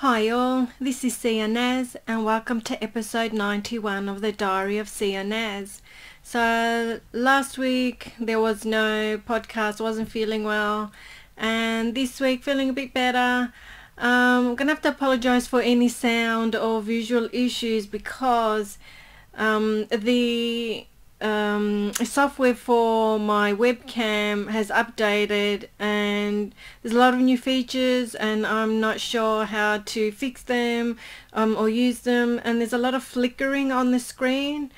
Hi all, this is Sia Naz and welcome to episode 91 of the Diary of Sia Naz. So last week there was no podcast, wasn't feeling well, and this week feeling a bit better. I'm gonna have to apologize for any sound or visual issues because the software for my webcam has updated and there's a lot of new features and I'm not sure how to fix them or use them, and there's a lot of flickering on the screen,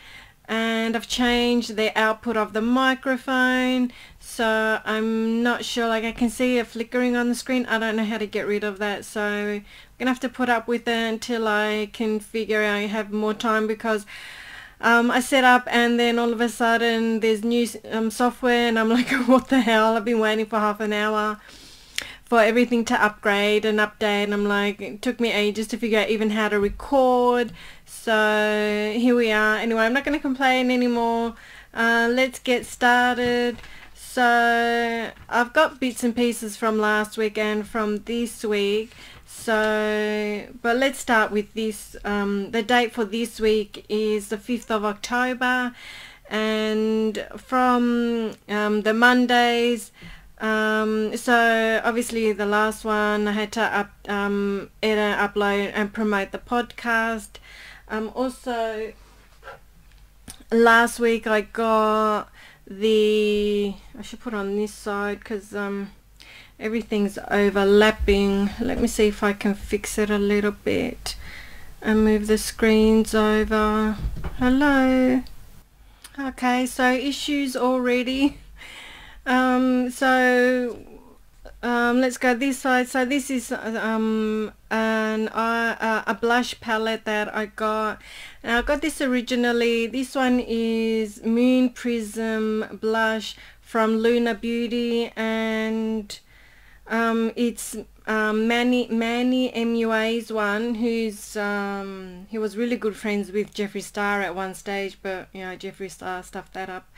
and I've changed the output of the microphone, so I'm not sure, like I can see it flickering on the screen. I don't know how to get rid of that, so I'm gonna have to put up with it until I can figure out, I have more time, because I set up and then all of a sudden there's new software and I'm like, what the hell, I've been waiting for half an hour for everything to upgrade and update, and I'm like, it took me ages to figure out even how to record. So here we are. Anyway, I'm not going to complain anymore. Let's get started. So I've got bits and pieces from last week and from this week. So, but let's start with this. The date for this week is the 5th of October, and from the Mondays, so obviously the last one I had to edit, upload and promote the podcast. Also last week I got I should put on this side because everything's overlapping. Let me see if I can fix it a little bit and move the screens over. Hello. Okay, so issues already. Let's go this side. So this is a blush palette that I got. And I got this originally. This one is Moon Prism blush from Luna Beauty, and it's Manny MUA's one, who's he was really good friends with Jeffree Star at one stage, but you know, Jeffree Star stuffed that up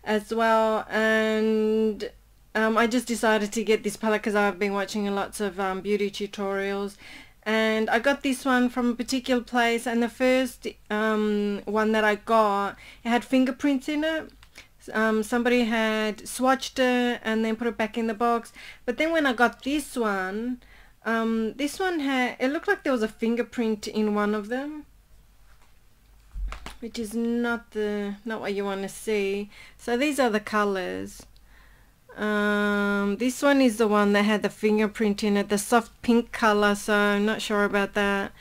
as well. And I just decided to get this palette because I've been watching lots of beauty tutorials, and I got this one from a particular place, and the first one that I got, it had fingerprints in it. Somebody had swatched it and then put it back in the box, but then when I got this one had, it looked like there was a fingerprint in one of them, which is not what you want to see. So these are the colors. This one is the one that had the fingerprint in it, the soft pink color, so I'm not sure about that,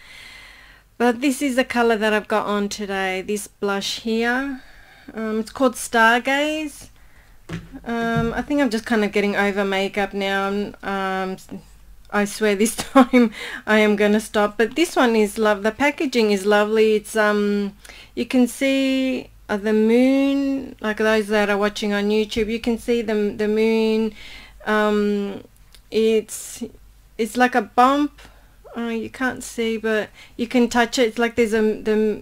but this is the color that I've got on today, this blush here. It's called Stargaze. I think I'm just kind of getting over makeup now. I swear this time I am gonna stop. But this one is the packaging is lovely. It's you can see the moon, like those that are watching on YouTube, you can see the moon. It's like a bump. You can't see, but you can touch it. It's like there's the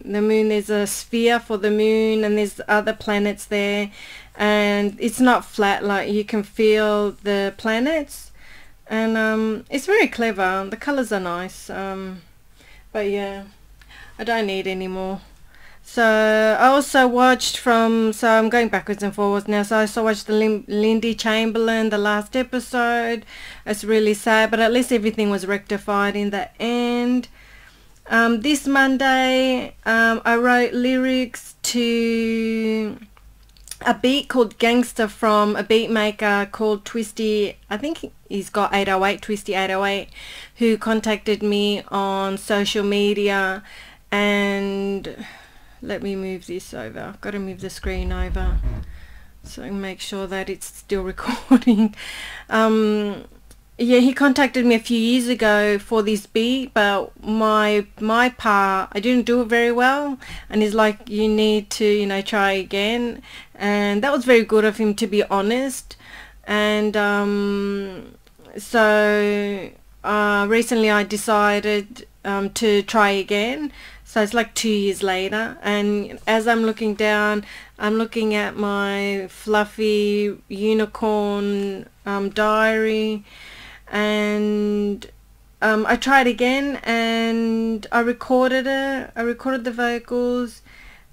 moon, there's a sphere for the moon, and there's other planets there, and it's not flat, like you can feel the planets, and it's very clever. The colors are nice, but yeah, I don't need any more. So I also watched so I'm going backwards and forwards now. So I also watched the Lindy Chamberlain, the last episode. It's really sad, but at least everything was rectified in the end. This Monday, I wrote lyrics to a beat called Gangster from a beat maker called Twisty. I think he's got 808, Twisty 808, who contacted me on social media. And let me move this over. I've got to move the screen over so I can make sure that it's still recording. Yeah, he contacted me a few years ago for this beat, but my part, I didn't do it very well, and he's like, you need to, you know, try again. And that was very good of him, to be honest. And so recently I decided to try again. So it's like 2 years later, and as I'm looking down, I'm looking at my fluffy unicorn diary, and I tried again and I recorded it. I recorded the vocals,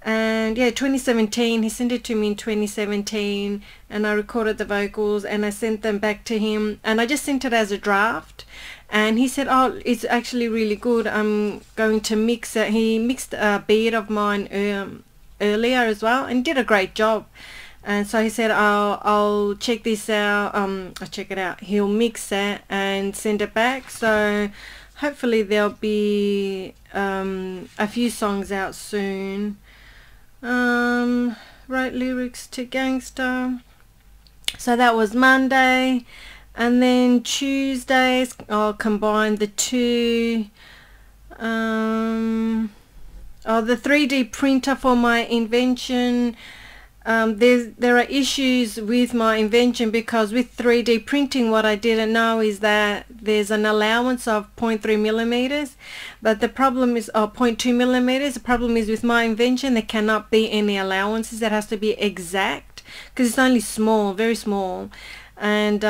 and yeah, 2017, he sent it to me in 2017, and I recorded the vocals and I sent them back to him, and I just sent it as a draft, and he said, oh, it's actually really good, I'm going to mix it. He mixed a beat of mine earlier as well and did a great job. And so he said, I'll check this out, I'll check it out. He'll mix it and send it back. So hopefully there'll be a few songs out soon. Wrote lyrics to Gangster. So that was Monday. And then Tuesdays, I'll combine the two. The 3D printer for my invention. There are issues with my invention, because with 3D printing, what I didn't know is that there's an allowance of 0.3 millimeters, but the problem is 0.2 millimeters. The problem is with my invention, there cannot be any allowances. That has to be exact, because it's only small, very small. And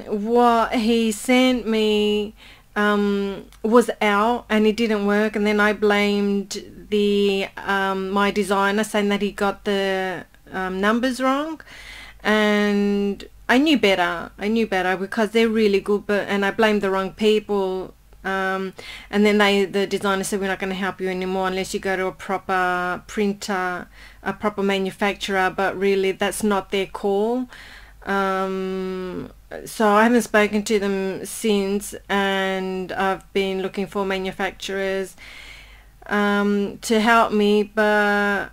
what he sent me was out and it didn't work, and then I blamed the my designer, saying that he got the numbers wrong, and I knew better because they're really good, and I blamed the wrong people, and then the designer said, we're not going to help you anymore unless you go to a proper printer, a proper manufacturer, but really that's not their call. So I haven't spoken to them since, and I've been looking for manufacturers to help me, but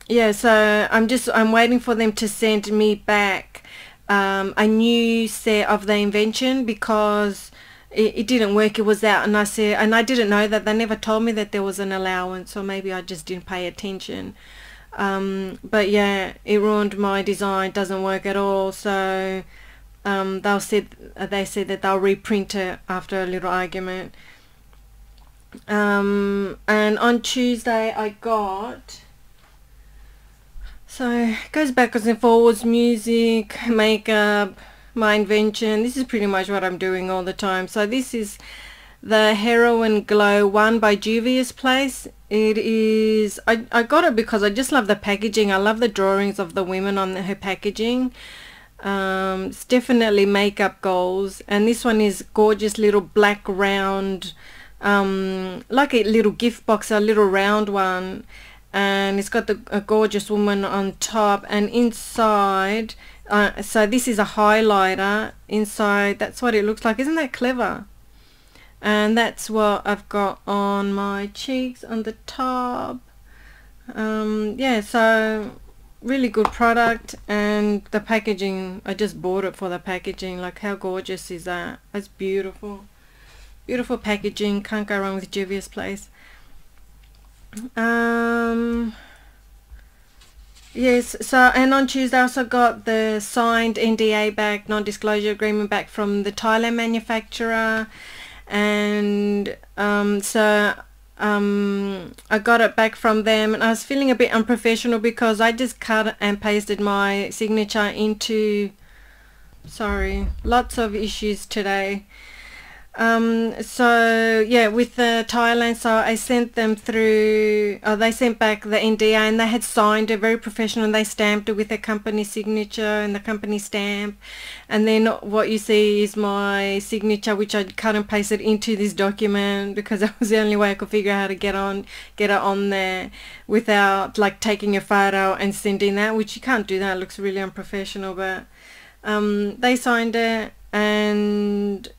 yeah, so I'm waiting for them to send me back a new set of the invention, because it didn't work. It was out, and I said, and I didn't know that. They never told me that there was an allowance, or maybe I just didn't pay attention. But yeah, it ruined my design. Doesn't work at all. So they said that they'll reprint it after a little argument. And on Tuesday I got, so it goes backwards and forwards: music, makeup, my invention. This is pretty much what I'm doing all the time. So this is the Heroin Glow one by Juvia's Place. It is, I got it because I just love the packaging. I love the drawings of the women on her packaging. It's definitely makeup goals, and this one is gorgeous, little black round, like a little gift box, a little round one, and it's got a gorgeous woman on top, and inside, so this is a highlighter inside. That's what it looks like. Isn't that clever? And that's what I've got on my cheeks on the top. Yeah, so really good product, and the packaging, I just bought it for the packaging. Like, how gorgeous is that? It's beautiful, beautiful packaging. Can't go wrong with Juvia's Place. Yes, so, and on Tuesday I also got the signed NDA back, non-disclosure agreement back, from the Thailand manufacturer. And I got it back from them, and I was feeling a bit unprofessional because I just cut and pasted my signature into, sorry, lots of issues today. So yeah, with the Thailand, so I sent them through, they sent back the NDA, and they had signed it very professional, and they stamped it with their company signature and the company stamp. And then what you see is my signature, which I cut and pasted into this document, because that was the only way I could figure out how to get it on there without like taking a photo and sending that, which you can't do that. It looks really unprofessional. But they signed it, and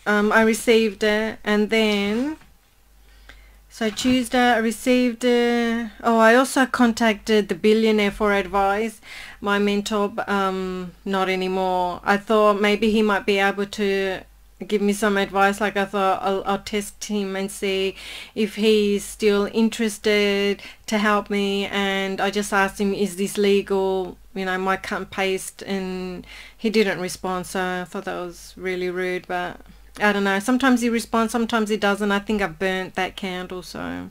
I received it. And then, so Tuesday I received it. Oh, I also contacted the Billionaire for advice, my mentor. Not anymore. I thought maybe he might be able to give me some advice. Like, I thought I'll test him and see if he's still interested to help me. And I just asked him, is this legal, you know, my cut and paste, and he didn't respond. So I thought that was really rude, but I don't know, sometimes he responds, sometimes he doesn't. I think I've burnt that candle. So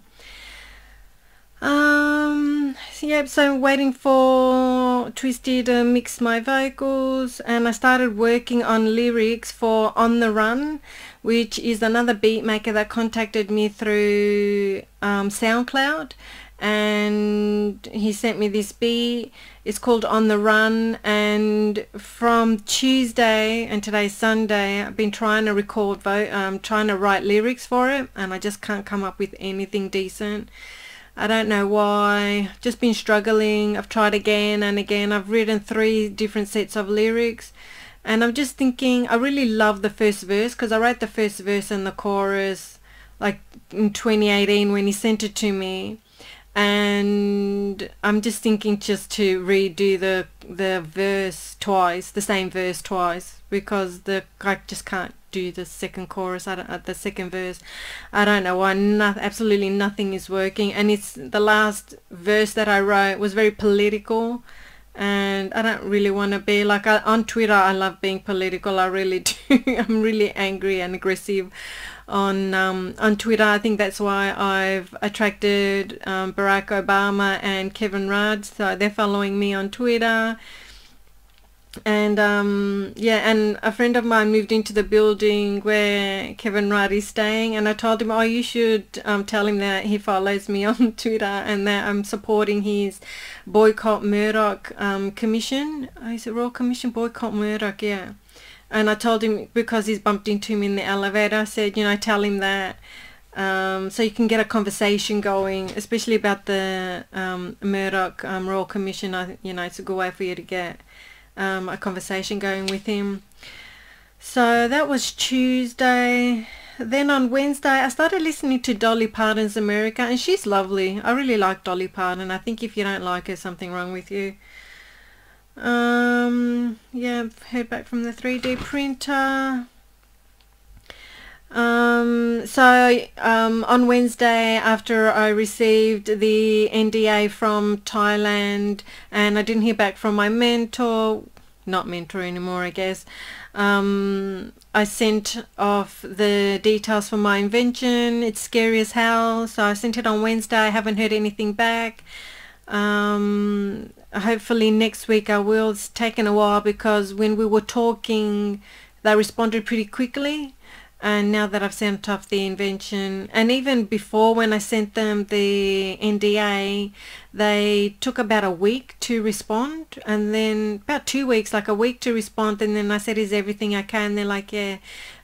yep, so I'm waiting for Twisty to mix my vocals, and I started working on lyrics for On the Run, which is another beat maker that contacted me through SoundCloud, and he sent me this beat. It's called On the Run, and from Tuesday, and today's Sunday, I've been trying to record, trying to write lyrics for it, and I just can't come up with anything decent. I don't know why, just been struggling. I've tried again and again. I've written 3 different sets of lyrics, and I'm just thinking, I really love the first verse, because I wrote the first verse and the chorus like in 2018 when he sent it to me, and I'm just thinking just to redo the verse twice, the same verse twice, because I just can't do the second chorus, the second verse. I don't know why. Absolutely nothing is working, and it's the last verse that I wrote was very political, and I don't really want to be like, on Twitter I love being political, I really do. I'm really angry and aggressive on Twitter. I think that's why I've attracted Barack Obama and Kevin Rudd, so they're following me on Twitter. And yeah, and a friend of mine moved into the building where Kevin Rudd is staying, and I told him, oh, you should tell him that he follows me on Twitter and that I'm supporting his Boycott Murdoch commission. Is it Royal Commission? Boycott Murdoch, yeah. And I told him, because he's bumped into him in the elevator, I said, you know, tell him that, so you can get a conversation going, especially about the Murdoch Royal Commission. You know, it's a good way for you to get a conversation going with him. So that was Tuesday. Then on Wednesday I started listening to Dolly Parton's America, and she's lovely. I really like Dolly Parton. I think if you don't like her, something wrong with you. Yeah, I've heard back from the 3D printer. So on Wednesday, after I received the NDA from Thailand and I didn't hear back from my mentor, not mentor anymore I guess, I sent off the details for my invention. It's scary as hell, so I sent it on Wednesday. I haven't heard anything back. Hopefully next week I will. It's taken a while because when we were talking they responded pretty quickly. And now that I've sent off the invention, and even before when I sent them the NDA, they took about a week to respond, and then about 2 weeks, like a week to respond. And then I said, is everything okay? And they're like, yeah,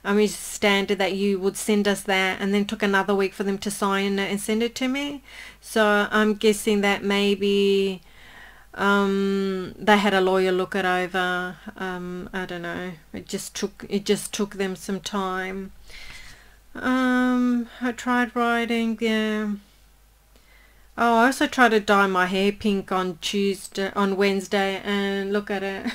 I mean, it's standard that you would send us that. And then took another week for them to sign it and send it to me. So I'm guessing that maybe they had a lawyer look it over. I don't know, it just took them some time. I tried writing, yeah. Oh, I also tried to dye my hair pink on Wednesday, and look at it.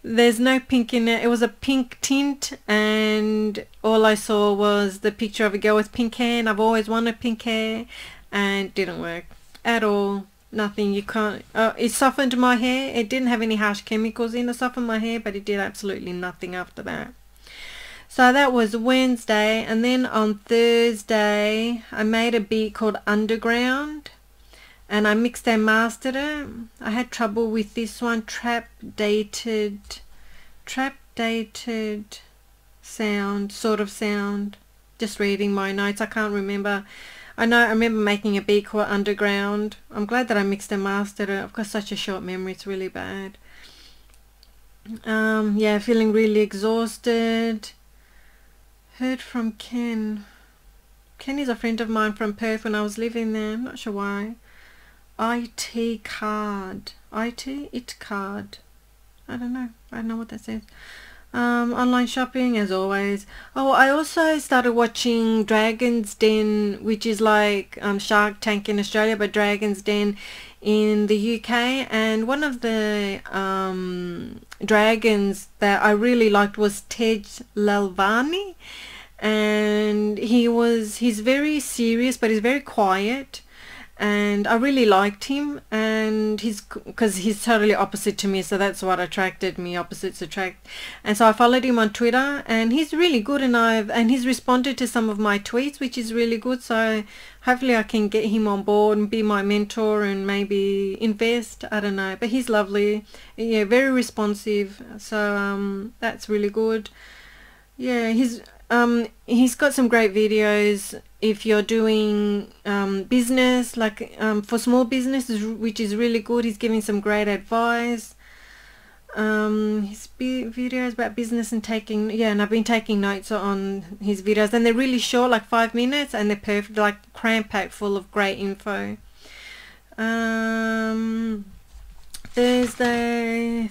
There's no pink in it. It was a pink tint, and all I saw was the picture of a girl with pink hair, and I've always wanted pink hair, and it didn't work at all. Nothing. You can't. It softened my hair. It didn't have any harsh chemicals in to soften my hair, but it did absolutely nothing after that. So that was Wednesday, and then on Thursday I made a beat called Underground, and I mixed and mastered it. I had trouble with this one, trap dated sound, sort of sound. Just reading my notes, I can't remember. I remember making a beat called Underground. I'm glad that I mixed and mastered it. I've got such a short memory, it's really bad. Yeah, feeling really exhausted. Heard from Ken. Ken is a friend of mine from Perth when I was living there. I'm not sure why. IT card. It card. I don't know what that says. Online shopping as always. Oh, I also started watching Dragon's Den, which is like Shark Tank in Australia, but Dragon's Den in the UK. And one of the dragons that I really liked was Tej Lalvani, and he's very serious, but he's very quiet. and I really liked him, and because he's totally opposite to me, so that's what attracted me. Opposites attract. And so I followed him on Twitter, and he's really good, and he's responded to some of my tweets, which is really good. So hopefully I can get him on board and be my mentor and maybe invest. I don't know, but he's lovely. Yeah, very responsive. So that's really good. Yeah, he's got some great videos if you're doing business, like for small businesses, which is really good. He's giving some great advice. His videos about business and and I've been taking notes on his videos, and they're really short, like 5 minutes, and they're perfect, like cram-packed full of great info. Thursday,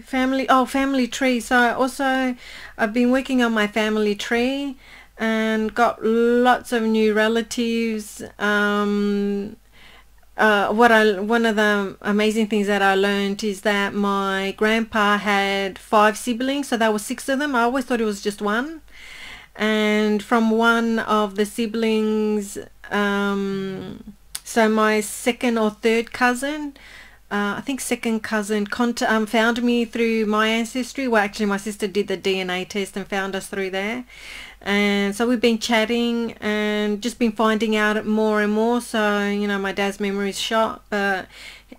family tree. So I've been working on my family tree and got lots of new relatives. One of the amazing things that I learned is that my grandpa had 5 siblings, so there were 6 of them. I always thought it was just one. And from one of the siblings, so my second or third cousin, I think second cousin, found me through my ancestry. Well, actually my sister did the DNA test and found us through there. And so we've been chatting and just been finding out more and more. So, you know, my dad's memory is shot, but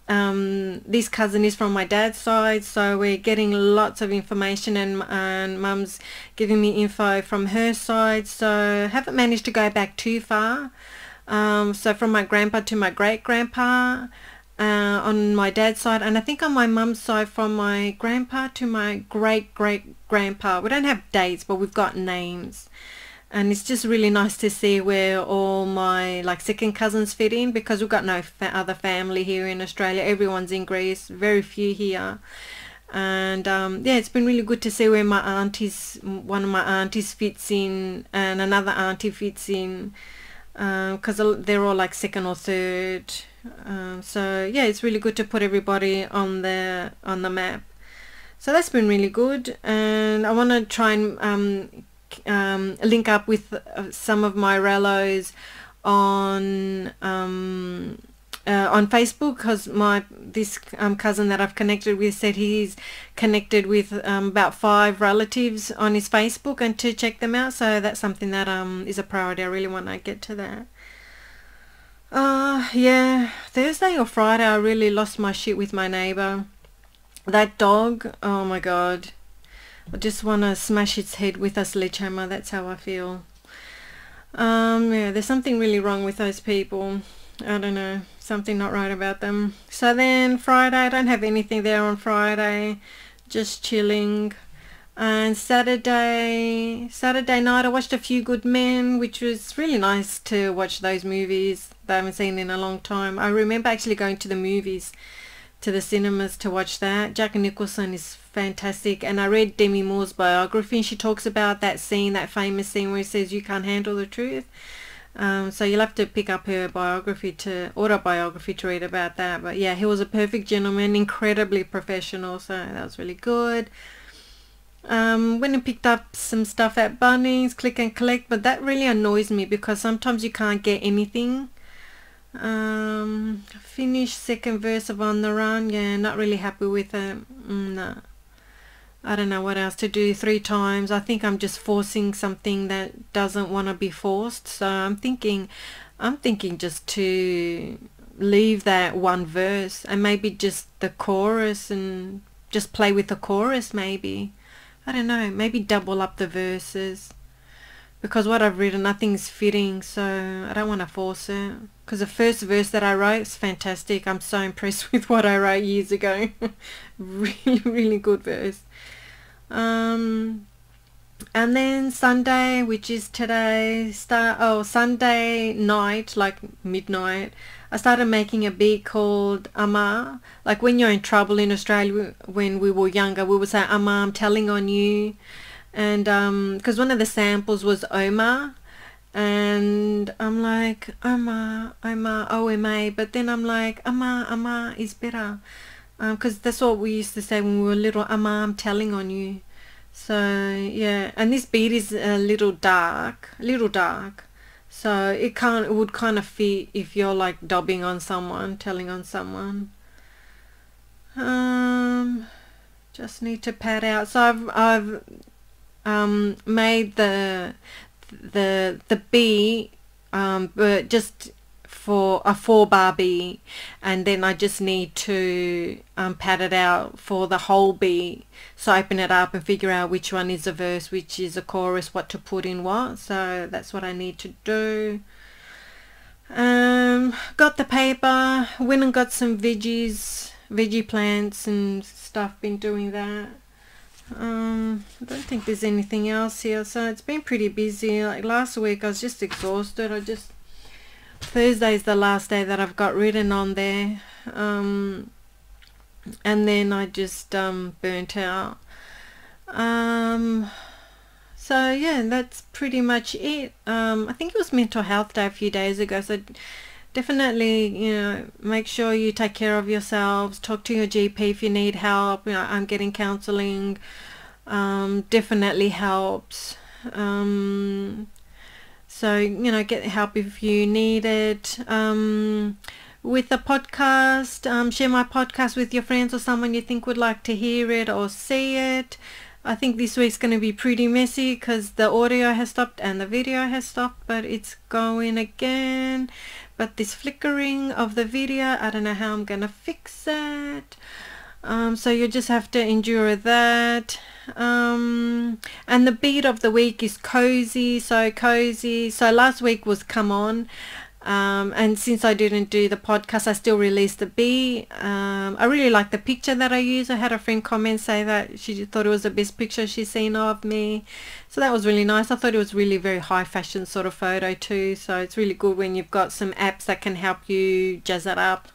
this cousin is from my dad's side, so we're getting lots of information, and mum's giving me info from her side. So haven't managed to go back too far. So from my grandpa to my great-grandpa on my dad's side, and I think on my mum's side from my grandpa to my great-great-grandpa. We don't have dates, but we've got names. And it's just really nice to see where all my like second cousins fit in, because we've got no other family here in Australia. Everyone's in Greece, very few here. And yeah, it's been really good to see where my aunties, one of my aunties fits in, and another auntie fits in, because they're all like second or third. So yeah, it's really good to put everybody on the map. So that's been really good, and I want to try and link up with some of my relos on Facebook, because this cousin that I've connected with said he's connected with about 5 relatives on his Facebook, and to check them out. So that's something that is a priority. I really want to get to that. Yeah, Thursday or Friday I really lost my shit with my neighbor. That dog, oh my god, I just want to smash its head with a sledgehammer. That's how I feel. Yeah, there's something really wrong with those people. I don't know, something not right about them. So then Friday, I don't have anything there on Friday, just chilling. And Saturday night I watched A Few Good Men, which was really nice to watch those movies that I haven't seen in a long time. I remember actually going to the movies, to the cinemas, to watch that. Jack Nicholson is fantastic, and I read Demi Moore's biography, and she talks about that scene, that famous scene where he says you can't handle the truth. So you'll have to pick up her autobiography to read about that. But yeah, he was a perfect gentleman, incredibly professional, so that was really good. Went and picked up some stuff at Bunnings, click and collect, but that really annoys me because sometimes you can't get anything. Finished second verse of On the Run. Yeah, not really happy with it. No, I don't know what else to do. 3 times. I think I'm just forcing something that doesn't want to be forced. So I'm thinking just to leave that one verse and maybe just the chorus, and just play with the chorus maybe. I don't know, maybe double up the verses, because what I've written, nothing's fitting, so I don't want to force it. Because the first verse that I wrote is fantastic. I'm so impressed with what I wrote years ago. Really, really good verse. And then Sunday, which is today, Sunday night, like midnight, I started making a beat called Amma. Like when you're in trouble in Australia, when we were younger, we would say, Amma, I'm telling on you. And because one of the samples was Oma, and I'm like, Oma, O-M-A, but then I'm like, Amma is better. Because that's what we used to say when we were little, Amma, I'm telling on you. So yeah, and this beat is a little dark. So it would kind of fit if you're like dobbing on someone, telling on someone. Just need to pad out. So I've made the B, but just for a 4-bar B, and then I just need to pad it out for the whole B. So open it up and figure out which one is a verse, which is a chorus, what to put in what. So that's what I need to do. Got the paper, went and got some veggie plants and stuff, been doing that. I don't think there's anything else here, so it's been pretty busy. Like last week I was just exhausted. Thursday's the last day that I've got written on there, and then I just burnt out. So yeah, that's pretty much it. I think it was Mental Health Day a few days ago, so definitely, you know, make sure you take care of yourselves. Talk to your GP if you need help. You know, I'm getting counselling. Definitely helps. So, you know, get help if you need it. With the podcast, share my podcast with your friends or someone you think would like to hear it or see it. I think this week's going to be pretty messy because the audio has stopped and the video has stopped, but it's going again. But this flickering of the video, I don't know how I'm going to fix it. So you just have to endure that. And the beat of the week is Cosy. So last week was Come On. And since I didn't do the podcast, I still released the beat. I really like the picture that I used. I had a friend comment say that she thought it was the best picture she's seen of me. So that was really nice. I thought it was really very high fashion sort of photo too. So it's really good when you've got some apps that can help you jazz it up.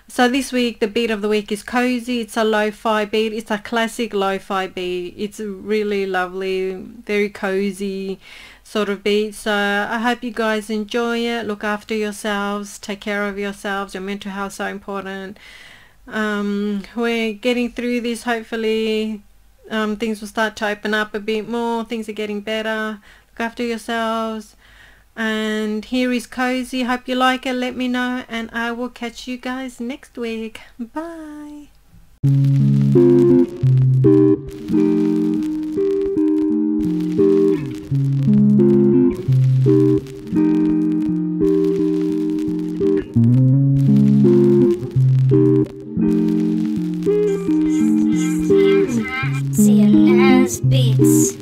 So this week, the beat of the week is Cosy. It's a lo-fi beat. It's a classic lo-fi beat. It's really lovely, very cozy sort of beat. So I hope you guys enjoy it. Look after yourselves. Take care of yourselves. Your mental health is so important. We're getting through this. Hopefully things will start to open up a bit more. Things are getting better. Look after yourselves. And here is Cosy. Hope you like it. Let me know, and I will catch you guys next week. Bye. See you last beats.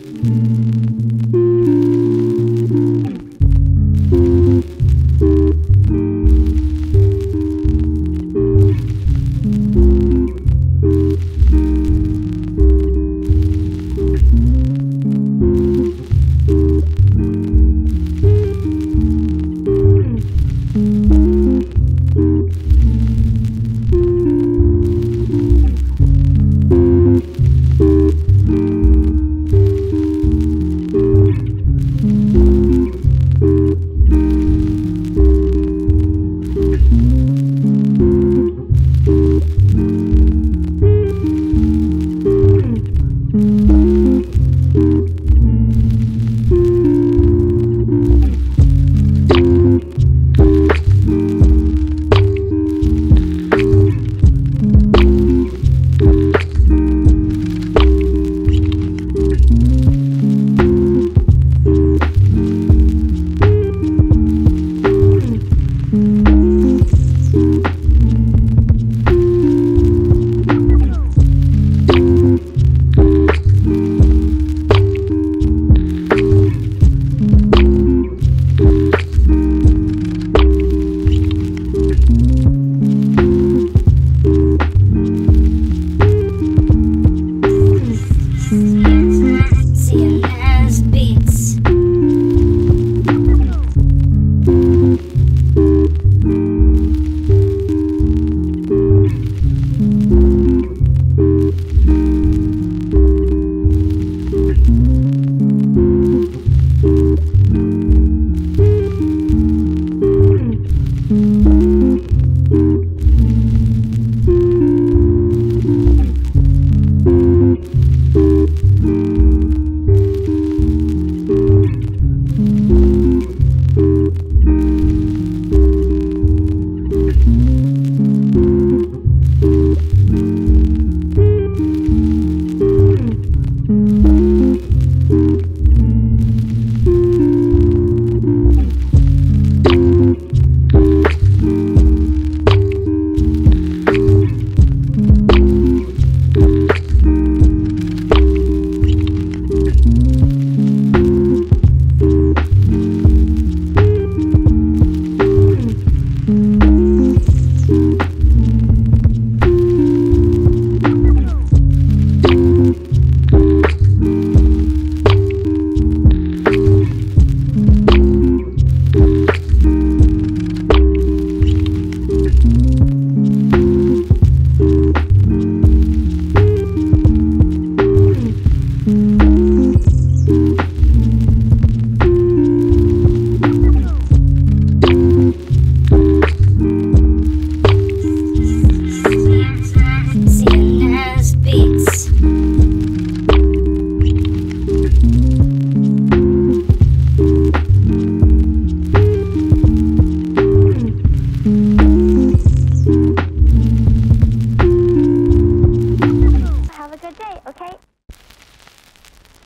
Have a good day, okay?